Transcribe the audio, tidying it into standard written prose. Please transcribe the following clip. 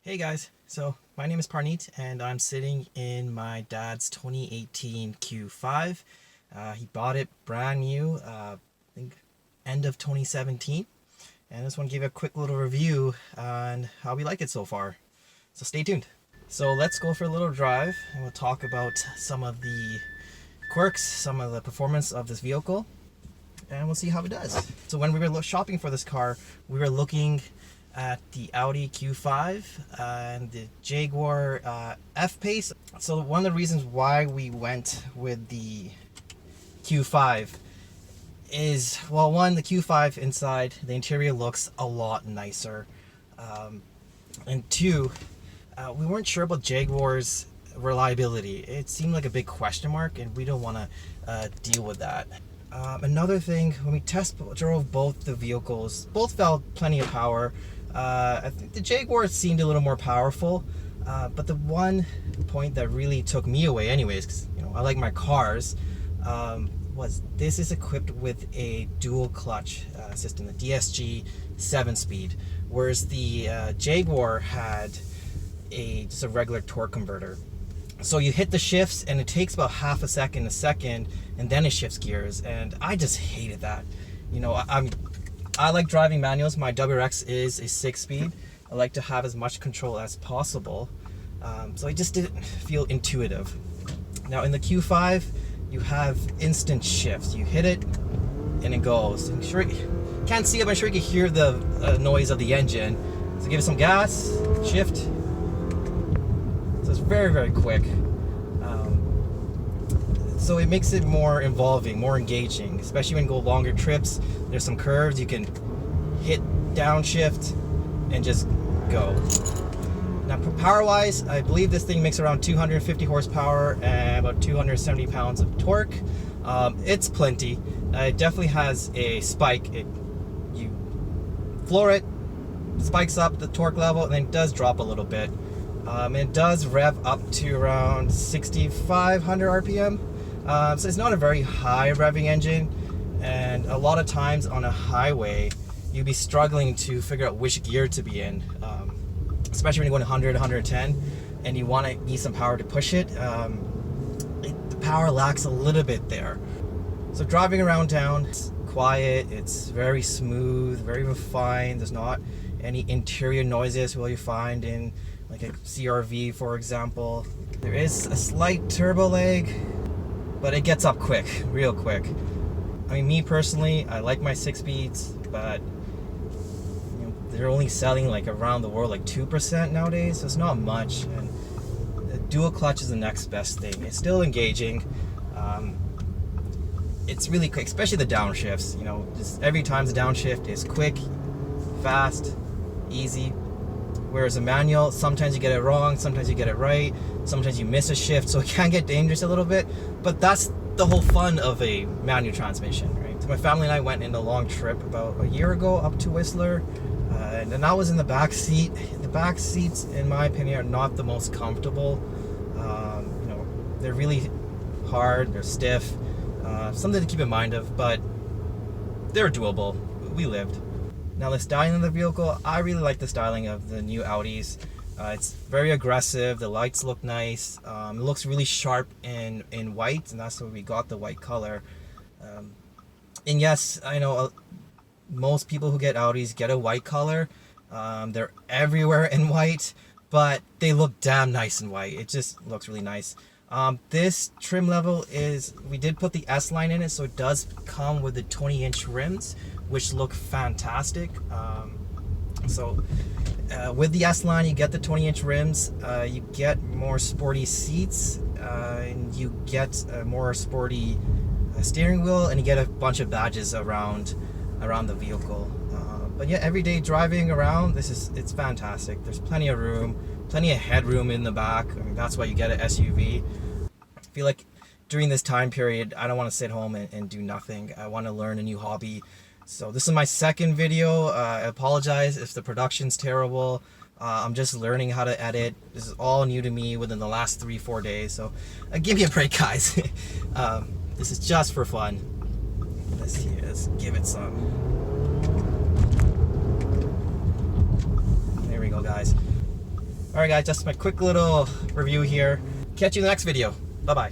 Hey guys, so my name is Parneet and I'm sitting in my dad's 2018 Q5. He bought it brand new, I think end of 2017. And I just want to give a quick little review on how we like it so far. So stay tuned. So let's go for a little drive and we'll talk about some of the quirks, some of the performance of this vehicle, and we'll see how it does. So when we were shopping for this car, we were looking at the Audi Q5 and the Jaguar F-Pace. So one of the reasons why we went with the Q5 is, well, one, the Q5 inside, the interior looks a lot nicer. And two, we weren't sure about Jaguar's reliability. It seemed like a big question mark and we don't want to deal with that. Another thing, when we test drove both the vehicles, both felt plenty of power. I think the Jaguar seemed a little more powerful, but the one point that really took me away anyways, because I like my cars, was this is equipped with a dual clutch system, the DSG 7-speed, whereas the Jaguar had just a regular torque converter. So you hit the shifts and it takes about half a second, and then it shifts gears, and I just hated that. I like driving manuals. My WRX is a 6-speed. I like to have as much control as possible. So it just didn't feel intuitive. Now in the Q5, you have instant shifts. You hit it and it goes. And sure, can't see it, but I'm sure you can hear the noise of the engine. So give it some gas, shift. So it's very, very quick. So it makes it more involving, more engaging, especially when you go longer trips. There's some curves, you can hit downshift and just go. Now power-wise, I believe this thing makes around 250 horsepower and about 270 pounds of torque. It's plenty. It definitely has a spike. You floor it, spikes up the torque level, and then it does drop a little bit. It does rev up to around 6,500 RPM. So it's not a very high revving engine, and a lot of times on a highway you'd be struggling to figure out which gear to be in, especially when you're going 100, 110 and you need some power to push it. The power lacks a little bit there. So driving around town, it's quiet, it's very smooth, very refined. There's not any interior noises you find in like a CRV, for example. There is a slight turbo lag, but it gets up quick, real quick. I mean, me personally, I like my 6-speeds, but they're only selling like around the world like 2% nowadays, so it's not much. And the dual clutch is the next best thing. It's still engaging. It's really quick, especially the downshifts. Just every time the downshift is quick, fast, easy. Whereas a manual, sometimes you get it wrong, sometimes you get it right, sometimes you miss a shift, so it can get dangerous a little bit, but that's the whole fun of a manual transmission, right? So my family and I went in a long trip about a year ago up to Whistler, and then I was in the back seat. The back seats, in my opinion, are not the most comfortable. They're really hard, they're stiff, something to keep in mind of, but they're doable. We lived. Now the styling of the vehicle, I really like the styling of the new Audis. It's very aggressive, the lights look nice, it looks really sharp in white, and that's why we got the white color. And yes, I know most people who get Audis get a white color. They're everywhere in white, but they look damn nice in white. It just looks really nice. This trim level we did put the S-line in it, so it does come with the 20-inch rims, which look fantastic. With the S-line, you get the 20-inch rims, you get more sporty seats, and you get a more sporty steering wheel, and you get a bunch of badges around the vehicle. But yeah, everyday driving around, it's fantastic. There's plenty of room, plenty of headroom in the back. I mean, that's why you get an SUV. I feel like during this time period, I don't want to sit home and do nothing. I want to learn a new hobby. So this is my second video. I apologize if the production's terrible. I'm just learning how to edit. This is all new to me within the last 3-4 days. So give me a break, guys. This is just for fun. Let's give it some. There we go, guys. All right, guys, just my quick little review here. Catch you in the next video. Bye-bye.